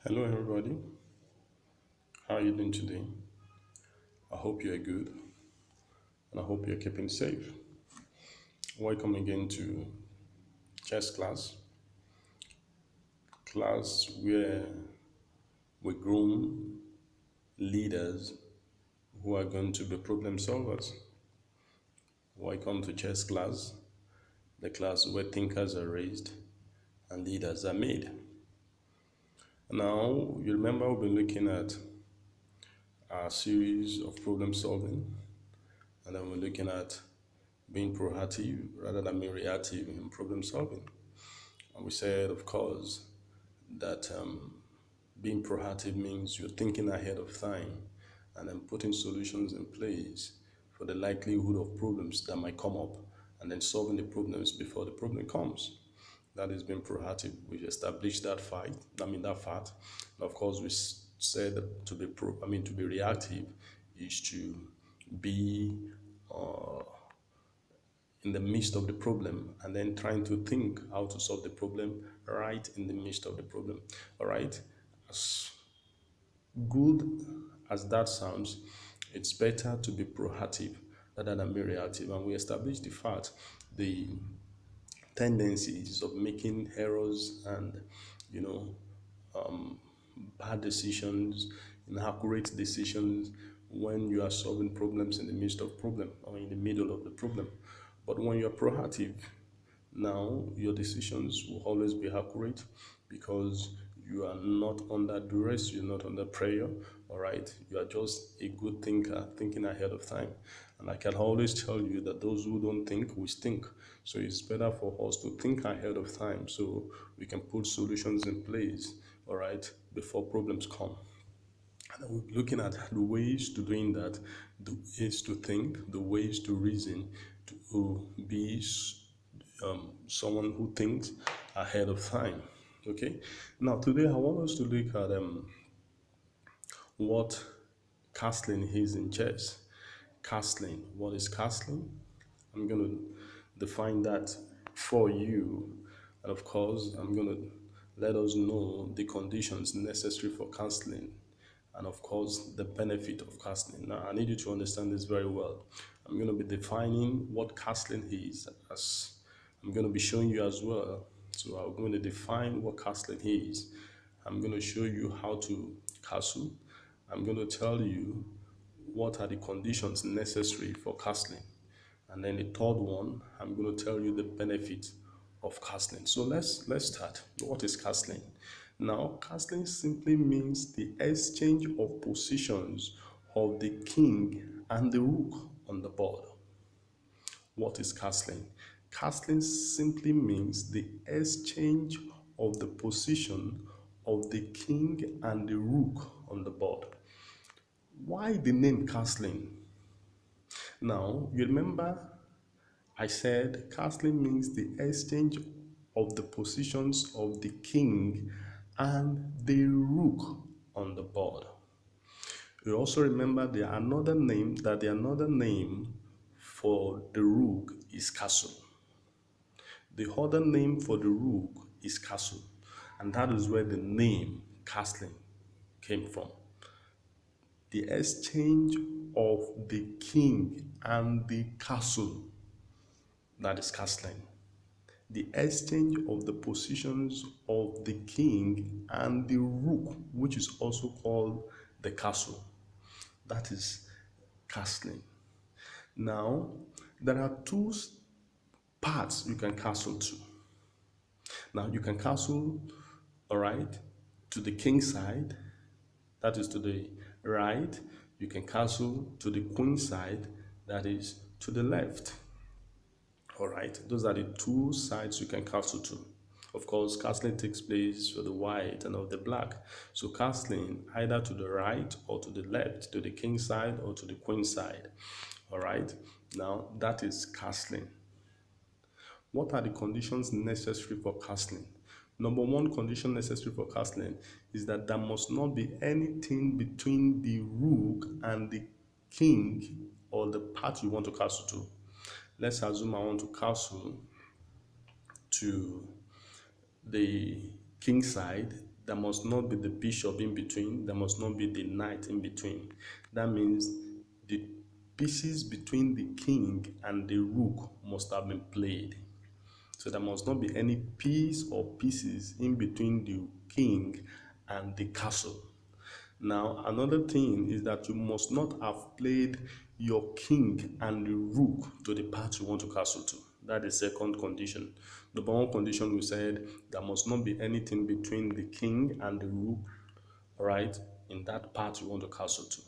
Hello, everybody. How are you doing today? I hope you are good and I hope you're keeping safe. Welcome again to chess class where we groom leaders who are going to be problem solvers. Welcome to chess class, the class where thinkers are raised and leaders are made. Now, you remember we've been looking at our series of problem solving, and then we're looking at being proactive rather than being reactive in problem solving. And we said, of course, that being proactive means you're thinking ahead of time and then putting solutions in place for the likelihood of problems that might come up and then solving the problems before the problem comes. That is being proactive. We established that fact. And of course, said that to be reactive is to be in the midst of the problem and then trying to think how to solve the problem right in the midst of the problem. All right. As good as that sounds, it's better to be proactive rather than be reactive. And we established the fact, the tendencies of making errors and, you know, bad decisions, inaccurate decisions when you are solving problems in the midst of problem or in the middle of the problem. But when you're proactive, now your decisions will always be accurate because you are not under duress, you're not under prayer, all right? You are just a good thinker, thinking ahead of time. And I can always tell you that those who don't think will stink. So it's better for us to think ahead of time so we can put solutions in place, all right, before problems come. And we're looking at the ways to doing that, the ways to think, the ways to reason, to be someone who thinks ahead of time. Okay. Now today I want us to look at what castling is in chess. Castling. What is castling? I'm going to define that for you, and of course I'm going to let us know the conditions necessary for castling and of course the benefit of castling. Now I need you to understand this very well. I'm going to be defining what castling is, as I'm going to be showing you as well. So I'm going to define what castling is. I'm going to show you how to castle. I'm going to tell you what are the conditions necessary for castling. And then the third one, I'm going to tell you the benefit of castling. So let's start. What is castling? Now, castling simply means the exchange of positions of the king and the rook on the board. What is castling? Castling simply means the exchange of the position of the king and the rook on the board. Why the name castling? Now, you remember I said castling means the exchange of the positions of the king and the rook on the board. You also remember the another name for the rook is castle. The other name for the rook is castle, and that is where the name castling came from. The exchange of the king and the castle, that is castling. The exchange of the positions of the king and the rook, which is also called the castle, that is castling. Now, there are two parts you can castle to. Now, you can castle, all right, to the king side, that is to the right. You can castle to the queen side, that is to the left. All right, those are the two sides you can castle to. Of course, castling takes place for the white and of the black. So castling either to the right or to the left, to the king side or to the queen side. All right, now that is castling. What are the conditions necessary for castling? Number one condition necessary for castling is that there must not be anything between the rook and the king or the part you want to castle to. Let's assume I want to castle to the king side. there must not be the bishop in between, there must not be the knight in between. That means the pieces between the king and the rook must have been played. So there must not be any piece or pieces in between the king and the castle. Now, another thing is that you must not have played your king and the rook to the part you want to castle to. That is second condition. Number one condition, we said there must not be anything between the king and the rook, right, in that part you want to castle to.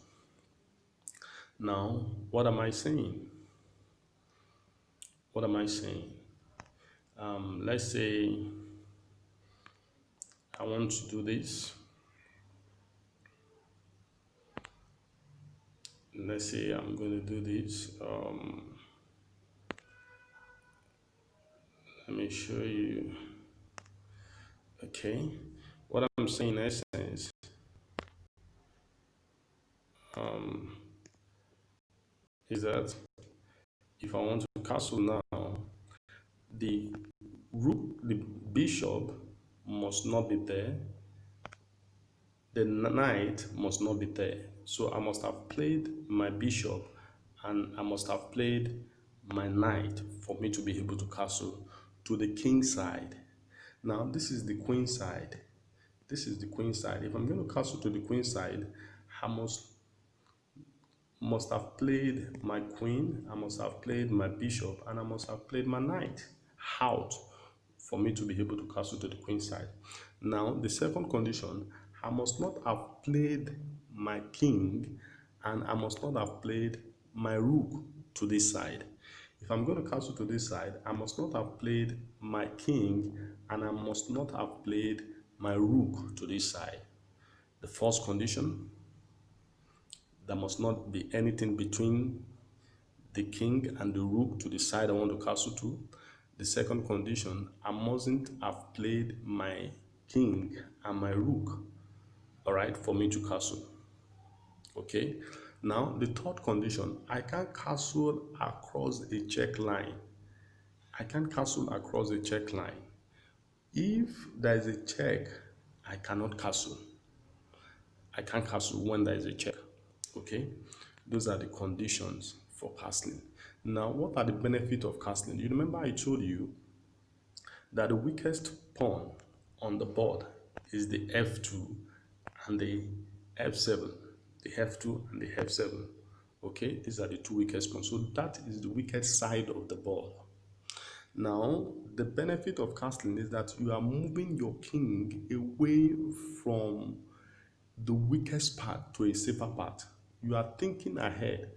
Now, what am I saying? What am I saying? Let's say I want to do this. Let's say I'm going to do this. Let me show you. Okay. What I'm saying in essence is that if I want to castle now, the rook, the bishop must not be there, the knight must not be there. So I must have played my bishop and I must have played my knight for me to be able to castle to the king side. Now this is the queen side. This is the queen side. If I'm going to castle to the queen side, I must have played my queen, I must have played my bishop, and I must have played my knight out for me to be able to castle to the queen side. Now, the second condition, I must not have played my king and I must not have played my rook to this side. If I'm going to castle to this side, I must not have played my king and I must not have played my rook to this side. The first condition, there must not be anything between the king and the rook to the side I want to castle to. The second condition, I mustn't have played my king and my rook, all right, for me to castle. Okay. Now, the third condition, I can't castle across a check line. I can't castle across a check line. If there is a check, I cannot castle. I can't castle when there is a check. Okay, those are the conditions for castling. Now, what are the benefits of castling? You remember I told you that the weakest pawn on the board is the f2 and the f7. The f2 and the f7. Okay, these are the two weakest pawns. So that is the weakest side of the board. Now, the benefit of castling is that you are moving your king away from the weakest part to a safer part. You are thinking ahead,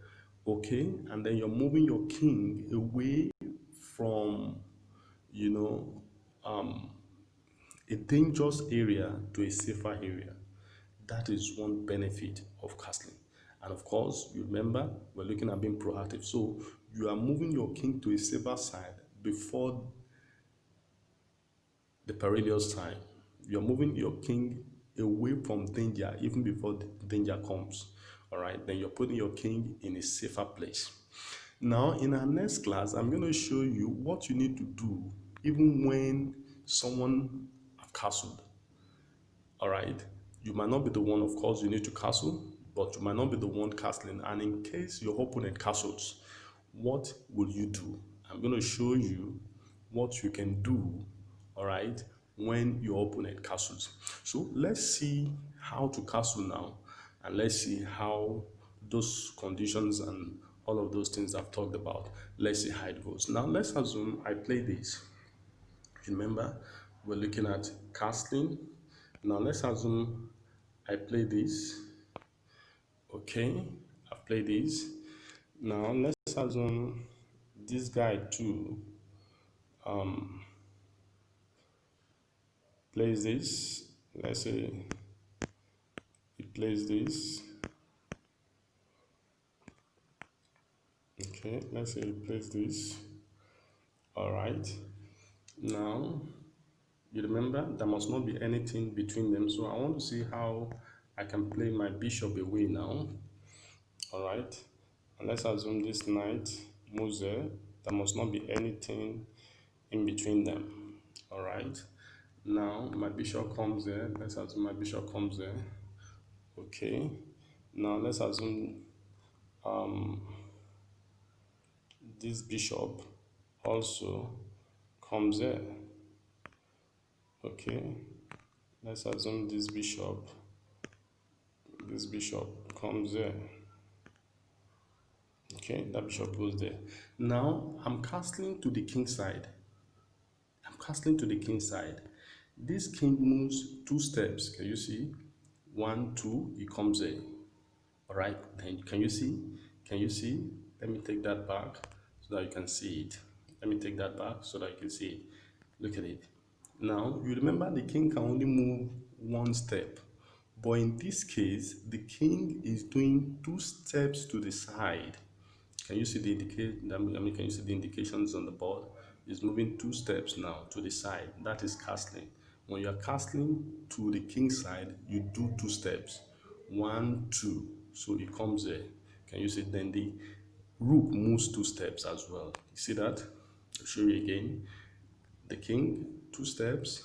okay, and then you're moving your king away from, you know, a dangerous area to a safer area. That is one benefit of castling. And of course, you remember, we're looking at being proactive. So you are moving your king to a safer side before the perilous time. You're moving your king away from danger even before the danger comes. All right, then you're putting your king in a safer place. Now, in our next class, I'm going to show you what you need to do even when someone have castled. All right, you might not be the one, of course, you need to castle, but you might not be the one castling. And in case your opponent castles, what will you do? I'm going to show you what you can do, all right, when your opponent castles. So let's see how to castle now, and let's see how those conditions and all of those things I've talked about, let's see how it goes. Now let's assume I play this. Remember, we're looking at castling. Now let's assume I play this. Okay, I play this. Now let's assume this guy too plays this. Let's say he plays this. Okay, let's say he plays this. All right. Now you remember there must not be anything between them. So I want to see how I can play my bishop away now. All right. And let's assume this knight moves there. There must not be anything in between them. All right. Now my bishop comes there. Let's assume my bishop comes there. Okay. Now let's assume this bishop also comes there. Okay. Let's assume this bishop comes there. Okay, that bishop goes there. Now I'm castling to the king side. I'm castling to the king side. This king moves 2 steps. Can you see? 1, 2, he comes there. All right, then can you see? Can you see? Let me take that back so that you can see it. Let me take that back so that you can see it. Look at it. Now, you remember the king can only move 1 step. But in this case, the king is doing 2 steps to the side. Can you see the can you see the indications on the board? It's moving 2 steps now to the side. That is castling. When you are castling to the king side, you do 2 steps. 1, 2. So it comes there. Can you see? Then the rook moves 2 steps as well. You see that? I'll show you again. The king, 2 steps,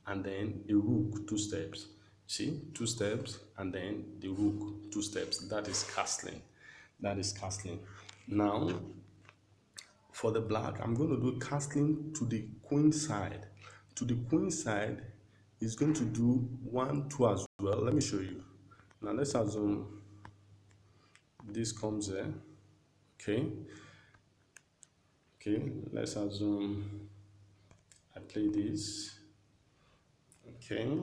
and then the rook, 2 steps. See, 2 steps, and then the rook, 2 steps. That is castling. That is castling. Now, for the black, I'm going to do castling to the queen side. To the queen side is going to do 1, 2 as well. Let me show you. Now let's assume this comes there. Okay. Okay. Let's assume I play this. Okay.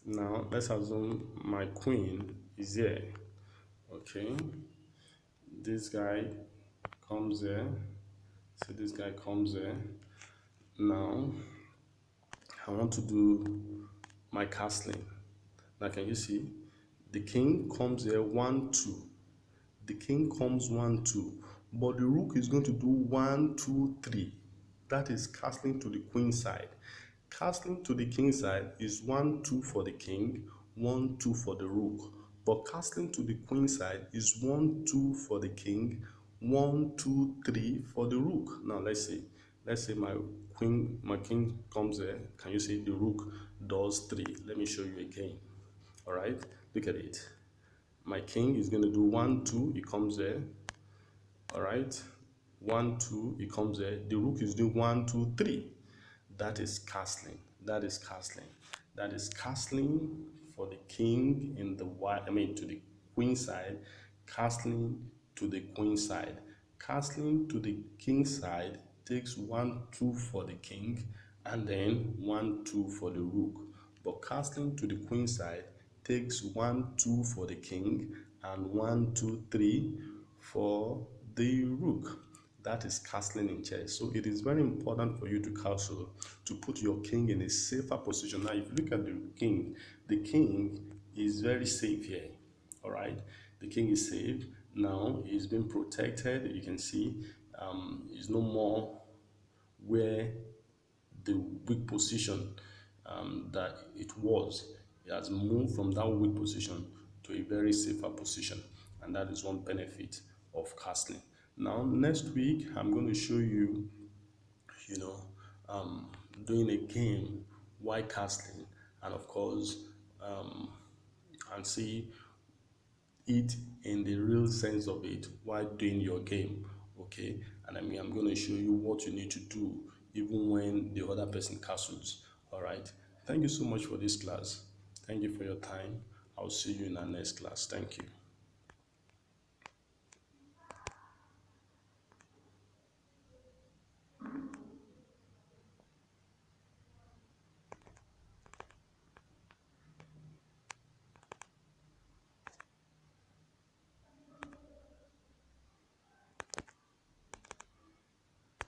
Now let's assume my queen is here. Okay. This guy comes there. So this guy comes there. Now I want to do my castling. Now can you see? The king comes here 1, 2. The king comes 1, 2. But the rook is going to do 1, 2, 3. That is castling to the queen side. Castling to the king side is 1, 2 for the king, 1, 2 for the rook. But castling to the queen side is 1, 2 for the king, 1, 2, 3 for the rook. Now let's see. Let's say my king comes there. Can you see the rook does 3? Let me show you again. All right, look at it. My king is going to do 1, 2. He comes there. All right, 1, 2. He comes there. The rook is doing 1, 2, 3. That is castling. That is castling. That is castling for the king in the white. I mean, to the queen side. Castling to the queen side. Castling to the king side takes 1, 2 for the king, and then 1, 2 for the rook. But castling to the queen side takes 1, 2 for the king, and 1, 2, 3 for the rook. That is castling in chess. So it is very important for you to castle, to put your king in a safer position. Now, if you look at the king is very safe here. All right, the king is safe. Now he's been protected. You can see he's no more where the weak position that it was. It has moved from that weak position to a very safer position, and that is one benefit of castling. Now, next week, I'm going to show you, you know, doing a game while castling, and of course, and see it in the real sense of it while doing your game. Okay, and I mean, I'm going to show you what you need to do even when the other person castles. All right, thank you so much for this class. Thank you for your time. I'll see you in our next class. Thank you.